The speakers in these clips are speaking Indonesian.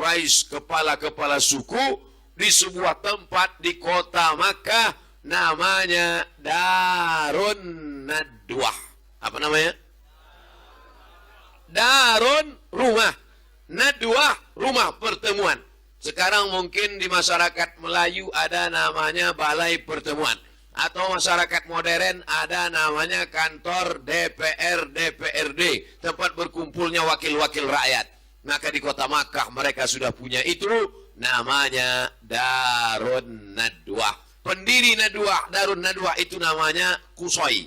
Quraisy, kepala-kepala suku, di sebuah tempat di kota Makkah namanya Darun Nadwah. Apa namanya? Darun, rumah. Nadwah, rumah pertemuan. Sekarang mungkin di masyarakat Melayu ada namanya balai pertemuan. Atau masyarakat modern ada namanya kantor DPR, DPRD. Tempat berkumpulnya wakil-wakil rakyat. Maka di kota Makkah mereka sudah punya itu. Namanya Darun Nadwah. Pendiri Nadwah, Darun Nadwah itu namanya Qusay.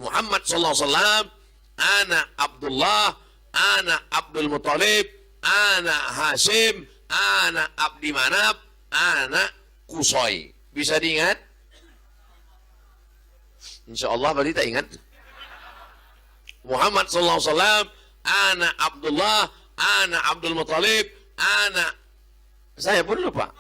Muhammad SAW, anak Abdullah, anak Abdul Muttalib, anak Hashim, anak Abdi Manaf, anak Qusay. Bisa diingat? Insya Allah berarti tak ingat. Muhammad SAW, anak Abdullah, anak Abdul Muttalib, anak, saya pun lupa,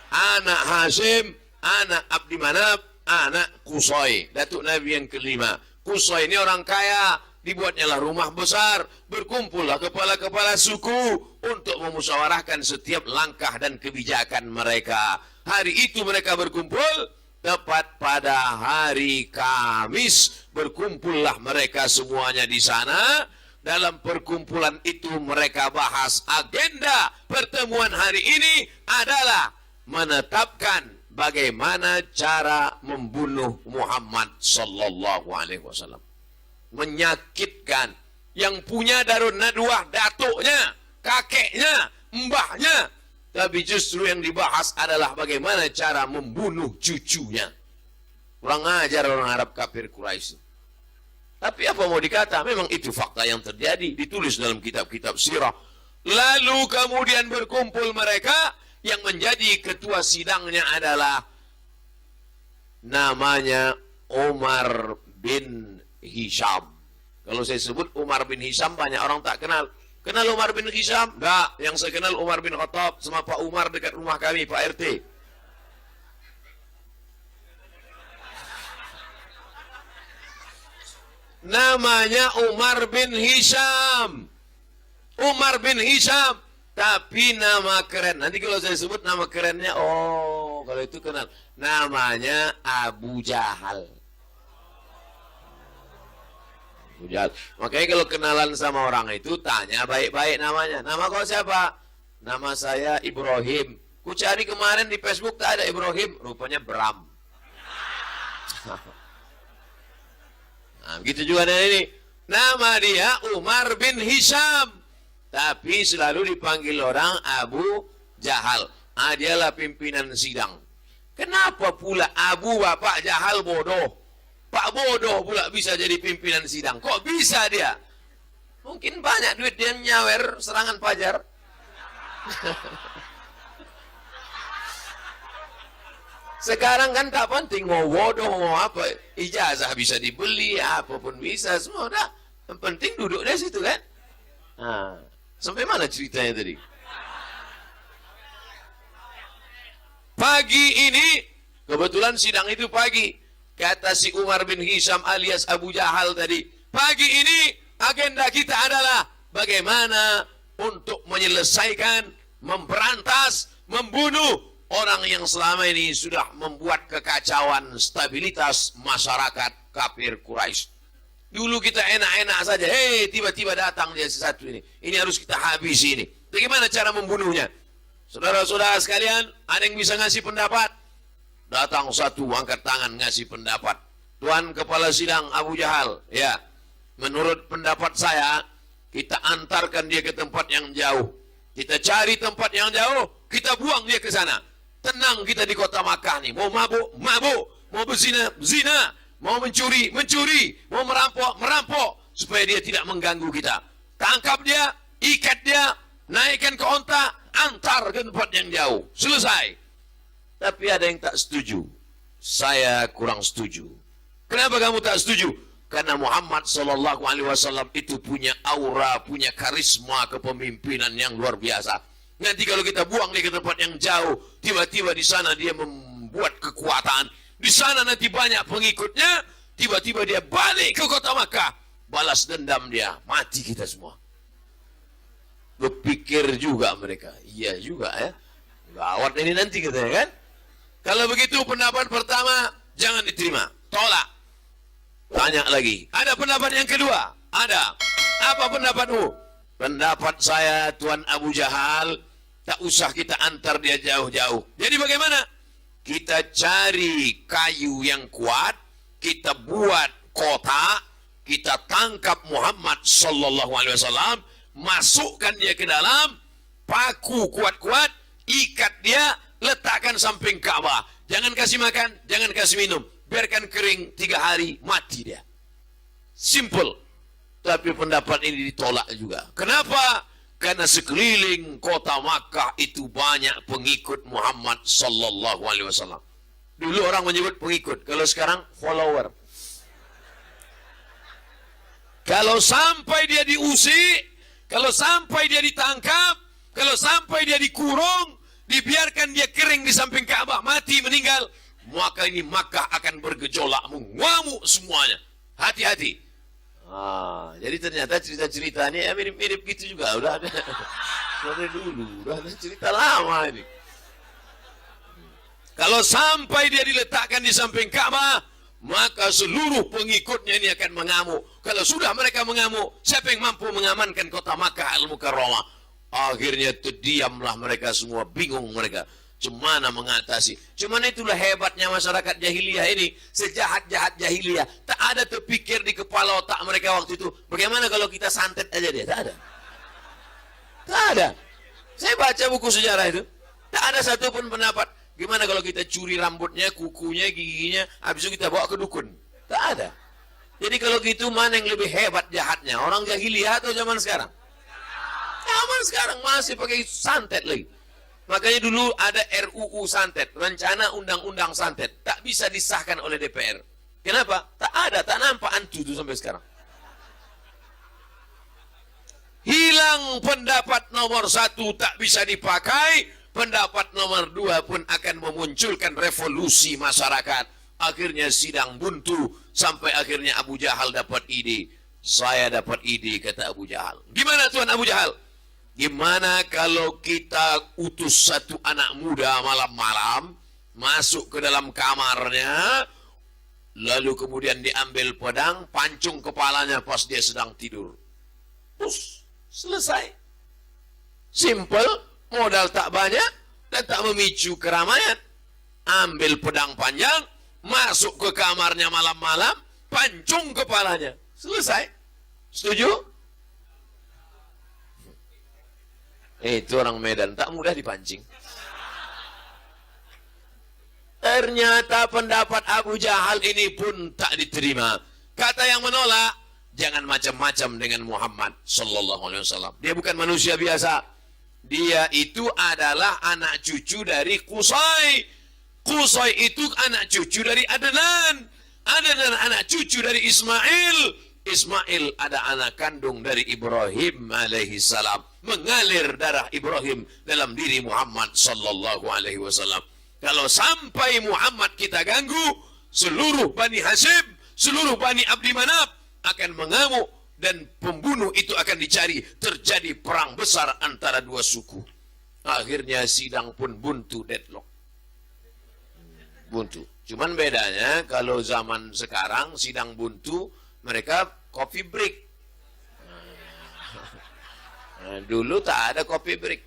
anak Hashim, anak Abdi Manaf, anak Qusay. Datuk Nabi yang kelima. Qusay ini orang kaya, dibuatnya lah rumah besar, berkumpullah kepala-kepala suku untuk memusyawarahkan setiap langkah dan kebijakan mereka. Hari itu mereka berkumpul, tepat pada hari Kamis, berkumpullah mereka semuanya di sana. Dalam perkumpulan itu mereka bahas agenda pertemuan hari ini adalah menetapkan bagaimana cara membunuh Muhammad sallallahu alaihi wasallam. Menyakitkan. Yang punya Darun Nadwah datuknya, kakeknya, mbahnya. Tapi justru yang dibahas adalah bagaimana cara membunuh cucunya. Kurang ajar orang Arab kafir Quraisy. Tapi apa mau dikata, memang itu fakta yang terjadi, ditulis dalam kitab-kitab sirah. Lalu kemudian berkumpul mereka, yang menjadi ketua sidangnya adalah namanya Umar bin Hisham. Kalau saya sebut Umar bin Hisham, banyak orang tak kenal. Kenal Umar bin Hisham? Enggak, yang saya kenal Umar bin Khattab sama Pak Umar dekat rumah kami, Pak RT. Namanya Umar bin Hisham. Umar bin Hisham. Tapi nama keren. Nanti kalau saya sebut nama kerennya, oh kalau itu kenal. Namanya Abu Jahal. Abu Jahal. Makanya kalau kenalan sama orang itu, tanya baik-baik namanya. Nama kau siapa? Nama saya Ibrahim. Ku cari kemarin di Facebook tak ada Ibrahim. Rupanya Bram. Nah, begitu juga dengan ini. Nama dia Umar bin Hisham. Tapi selalu dipanggil orang Abu Jahal. Dialah pimpinan sidang. Kenapa pula Abu Bapak Jahal bodoh? Pak bodoh pula bisa jadi pimpinan sidang. Kok bisa dia? Mungkin banyak duit dia nyawer serangan fajar. Sekarang kan tak penting mau bodoh mau apa, ijazah bisa dibeli, apapun bisa, semua udah. Yang penting duduk di situ kan. Nah, sampai mana ceritanya tadi? Pagi ini, kebetulan sidang itu pagi. Kata si Umar bin Hisham alias Abu Jahal tadi, pagi ini agenda kita adalah bagaimana untuk menyelesaikan, memberantas, membunuh orang yang selama ini sudah membuat kekacauan stabilitas masyarakat kafir Quraisy. Dulu kita enak-enak saja, tiba-tiba datang dia satu ini. Ini harus kita habisi ini. Bagaimana cara membunuhnya? Saudara-saudara sekalian, ada yang bisa ngasih pendapat? Datang satu, angkat tangan, ngasih pendapat. Tuan Kepala Sidang Abu Jahal, ya, menurut pendapat saya, kita antarkan dia ke tempat yang jauh. Kita cari tempat yang jauh, kita buang dia ke sana. Tenang kita di kota Makkah nih. Mau mabuk, mabuk. Mau berzina, zina. Mau mencuri, mencuri. Mau merampok, merampok. Supaya dia tidak mengganggu kita. Tangkap dia, ikat dia, naikkan ke onta, antar ke tempat yang jauh. Selesai. Tapi ada yang tak setuju. Saya kurang setuju. Kenapa kamu tak setuju? Karena Muhammad SAW itu punya aura, punya karisma kepemimpinan yang luar biasa. Nanti kalau kita buang dia ke tempat yang jauh, tiba-tiba di sana dia membuat kekuatan. Di sana nanti banyak pengikutnya, tiba-tiba dia balik ke kota Makkah. Balas dendam dia, mati kita semua. Berpikir juga mereka. Iya juga ya. Gawat ini nanti katanya kan. Kalau begitu pendapat pertama jangan diterima. Tolak. Tanya lagi. Ada pendapat yang kedua? Ada. Apa pendapatmu? Pendapat saya Tuan Abu Jahal, tak usah kita antar dia jauh-jauh. Jadi bagaimana? Kita cari kayu yang kuat, kita buat kotak, kita tangkap Muhammad sallallahu alaihi wasallam, masukkan dia ke dalam, paku kuat-kuat, ikat dia, letakkan samping Ka'bah. Jangan kasih makan, jangan kasih minum. Biarkan kering 3 hari, mati dia. Simple. Tapi pendapat ini ditolak juga. Kenapa? Karena sekeliling kota Makkah itu banyak pengikut Muhammad sallallahu alaihi wasallam. Dulu orang menyebut pengikut, kalau sekarang follower. Kalau sampai dia diusik, kalau sampai dia ditangkap, kalau sampai dia dikurung, dibiarkan dia kering di samping Ka'bah, mati, meninggal, maka ini Makkah akan bergejolak, mengamuk semuanya. Hati-hati. Jadi ternyata cerita-cerita ini mirip-mirip gitu juga. Udah ada dari dulu, udah ada cerita lama ini. Kalau sampai dia diletakkan di samping Ka'bah, maka seluruh pengikutnya ini akan mengamuk. Kalau sudah mereka mengamuk, siapa yang mampu mengamankan kota Makkah Al-Mukarramah? Akhirnya terdiamlah mereka semua, bingung mereka. Cumana mengatasi. Cuman itulah hebatnya masyarakat jahiliyah ini. Sejahat-jahat jahiliyah, tak ada terpikir di kepala otak mereka waktu itu. Bagaimana kalau kita santet aja dia? Tak ada. Tak ada. Saya baca buku sejarah itu. Tak ada satupun pendapat. Gimana kalau kita curi rambutnya, kukunya, giginya, habis itu kita bawa ke dukun? Tak ada. Jadi kalau gitu mana yang lebih hebat jahatnya? Orang jahiliyah atau zaman sekarang? Zaman sekarang masih pakai santet lagi. Makanya dulu ada RUU santet, rencana undang-undang santet, tak bisa disahkan oleh DPR. Kenapa? Tak ada, tak nampak antu itu sampai sekarang. Hilang pendapat nomor 1 tak bisa dipakai, pendapat nomor 2 pun akan memunculkan revolusi masyarakat. Akhirnya sidang buntu, sampai akhirnya Abu Jahal dapat ide. Saya dapat ide, kata Abu Jahal. Gimana Tuan Abu Jahal? Gimana kalau kita utus satu anak muda malam-malam masuk ke dalam kamarnya, lalu kemudian diambil pedang, pancung kepalanya pas dia sedang tidur. Terus selesai. Simple, modal tak banyak dan tak memicu keramaian. Ambil pedang panjang, masuk ke kamarnya malam-malam, pancung kepalanya. Selesai. Setuju? Itu orang Medan, tak mudah dipancing. Ternyata pendapat Abu Jahal ini pun tak diterima. Kata yang menolak, jangan macam-macam dengan Muhammad sallallahu alaihi wasallam. Dia bukan manusia biasa. Dia itu adalah anak cucu dari Qusay. Qusay itu anak cucu dari Adnan. Adnan anak cucu dari Ismail. Ismail ada anak kandung dari Ibrahim alaihi salam. Mengalir darah Ibrahim dalam diri Muhammad sallallahu alaihi wasallam. Kalau sampai Muhammad kita ganggu, seluruh Bani Hashim, seluruh Bani Abdi Manaf akan mengamuk dan pembunuh itu akan dicari. Terjadi perang besar antara dua suku. Akhirnya sidang pun buntu, deadlock. Buntu. Cuman bedanya kalau zaman sekarang sidang buntu, mereka coffee break. Nah, dulu tak ada coffee break.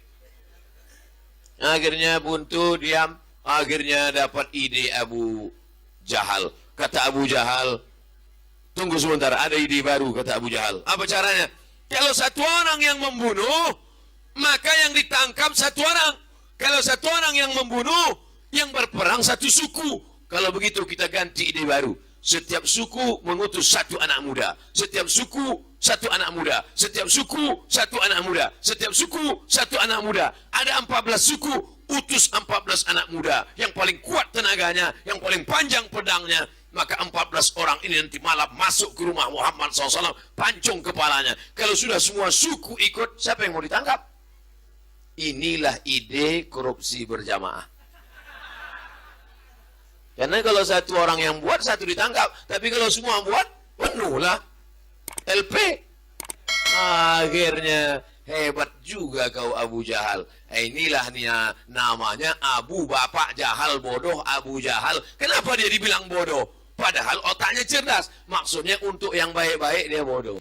Akhirnya buntu, diam. Akhirnya dapat ide Abu Jahal. Kata Abu Jahal, tunggu sebentar, ada ide baru, kata Abu Jahal. Apa caranya? Kalau satu orang yang membunuh, maka yang ditangkap satu orang. Kalau satu orang yang membunuh, yang berperang satu suku. Kalau begitu kita ganti ide baru. Setiap suku mengutus satu anak muda. Setiap suku satu anak muda. Setiap suku satu anak muda. Setiap suku satu anak muda. Ada 14 suku, utus 14 anak muda. Yang paling kuat tenaganya, yang paling panjang pedangnya. Maka 14 orang ini nanti malam masuk ke rumah Muhammad SAW, pancung kepalanya. Kalau sudah semua suku ikut, siapa yang mau ditangkap? Inilah ide korupsi berjamaah. Karena kalau satu orang yang buat, satu ditangkap. Tapi kalau semua buat, penuh lah. LP. Akhirnya hebat juga. juga kau Abu Jahal. Inilah namanya Abu Bapak Jahal bodoh, Abu Jahal. Kenapa dia dibilang bodoh? Padahal otaknya cerdas. Maksudnya untuk yang baik-baik dia bodoh.